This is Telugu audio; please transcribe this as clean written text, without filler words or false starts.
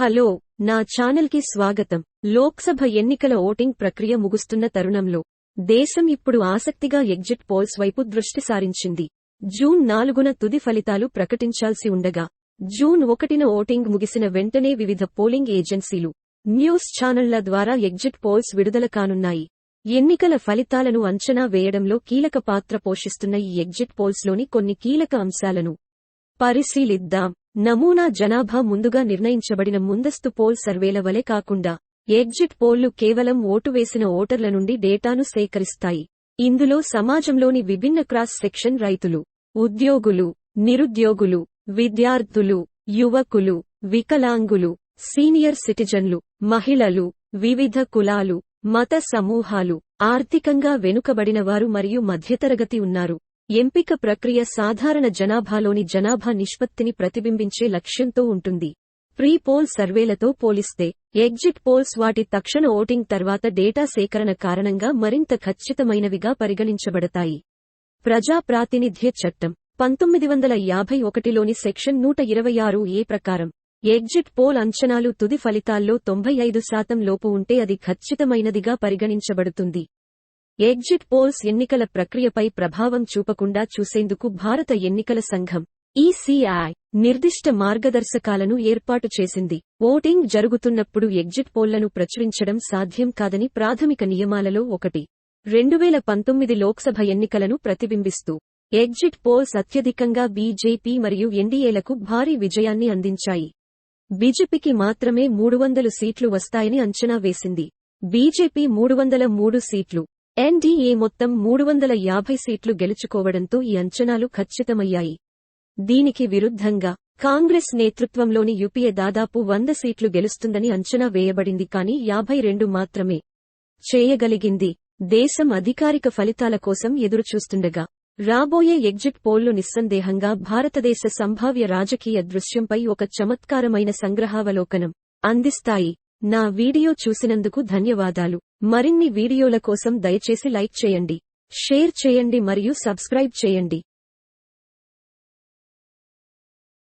హలో, నా ఛానల్కి స్వాగతం. లోక్సభ ఎన్నికల ఓటింగ్ ప్రక్రియ ముగుస్తున్న తరుణంలో దేశం ఇప్పుడు ఆసక్తిగా ఎగ్జిట్ పోల్స్ వైపు దృష్టి సారించింది. జూన్ 4న తుది ఫలితాలు ప్రకటించాల్సి ఉండగా, జూన్ 1న ఓటింగ్ ముగిసిన వెంటనే వివిధ పోలింగ్ ఏజెన్సీలు, న్యూస్ ఛానళ్ల ద్వారా ఎగ్జిట్ పోల్స్ విడుదల కానున్నాయి. ఎన్నికల ఫలితాలను అంచనా వేయడంలో కీలక పాత్ర పోషిస్తున్న ఈ ఎగ్జిట్ పోల్స్లోని కొన్ని కీలక అంశాలను పరిశీలిద్దాం. నమూనా జనాభా ముందుగా నిర్ణయించబడిన ముందస్తు పోల్ సర్వేల వలె కాకుండా, ఎగ్జిట్ పోల్లు కేవలం ఓటు వేసిన ఓటర్ల నుండి డేటాను సేకరిస్తాయి. ఇందులో సమాజంలోని విభిన్న క్రాస్ సెక్షన్ రైతులు, ఉద్యోగులు, నిరుద్యోగులు, విద్యార్థులు, యువకులు, వికలాంగులు, సీనియర్ సిటిజన్లు, మహిళలు, వివిధ కులాలు, మత సమూహాలు, ఆర్థికంగా వెనుకబడినవారు మరియు మధ్యతరగతి ఉన్నారు. ఎంపిక ప్రక్రియ సాధారణ జనాభాలోని జనాభా నిష్పత్తిని ప్రతిబింబించే లక్ష్యంతో ఉంటుంది. ప్రీ పోల్ సర్వేలతో పోలిస్తే ఎగ్జిట్ పోల్స్ వాటి తక్షణ ఓటింగ్ తర్వాత డేటా సేకరణ కారణంగా మరింత ఖచ్చితమైనవిగా పరిగణించబడతాయి. ప్రజా ప్రాతినిధ్య చట్టం 1951లోని సెక్షన్ 126A ప్రకారం ఎగ్జిట్ పోల్ అంచనాలు తుది ఫలితాల్లో 95% లోపు ఉంటే అది ఖచ్చితమైనదిగా పరిగణించబడుతుంది. ఎగ్జిట్ పోల్స్ ఎన్నికల ప్రక్రియపై ప్రభావం చూపకుండా చూసేందుకు భారత ఎన్నికల సంఘం (ఈసీఐ) నిర్దిష్ట మార్గదర్శకాలను ఏర్పాటు చేసింది. ఓటింగ్ జరుగుతున్నప్పుడు ఎగ్జిట్ పోల్లను ప్రచురించడం సాధ్యం కాదని ప్రాథమిక నియమాలలో ఒకటి. 2019 లోక్సభ ఎన్నికలను ప్రతిబింబిస్తూ ఎగ్జిట్ పోల్స్ అత్యధికంగా బీజేపీ మరియు ఎన్డీఏలకు భారీ విజయాన్ని అందించాయి. బీజేపీకి మాత్రమే 300 సీట్లు వస్తాయని అంచనా వేసింది. బీజేపీ 303 సీట్లు, ఎన్డీఏ మొత్తం 350 సీట్లు గెలుచుకోవడంతో ఈ అంచనాలు ఖచ్చితమయ్యాయి. దీనికి విరుద్ధంగా కాంగ్రెస్ నేతృత్వంలోని యూపీఏ దాదాపు 100 సీట్లు గెలుస్తుందని అంచనా వేయబడింది, కానీ 52 మాత్రమే చేయగలిగింది. దేశం అధికారిక ఫలితాల కోసం ఎదురుచూస్తుండగా, రాబోయే ఎగ్జిట్ పోల్లు నిస్సందేహంగా భారతదేశ సంభావ్య రాజకీయ దృశ్యంపై ఒక చమత్కారమైన సంగ్రహావలోకనం అందిస్తాయి. నా వీడియో చూసినందుకు ధన్యవాదాలు. మరిన్ని వీడియోల కోసం దయచేసి లైక్ చేయండి, షేర్ చేయండి మరియు సబ్స్క్రైబ్ చేయండి.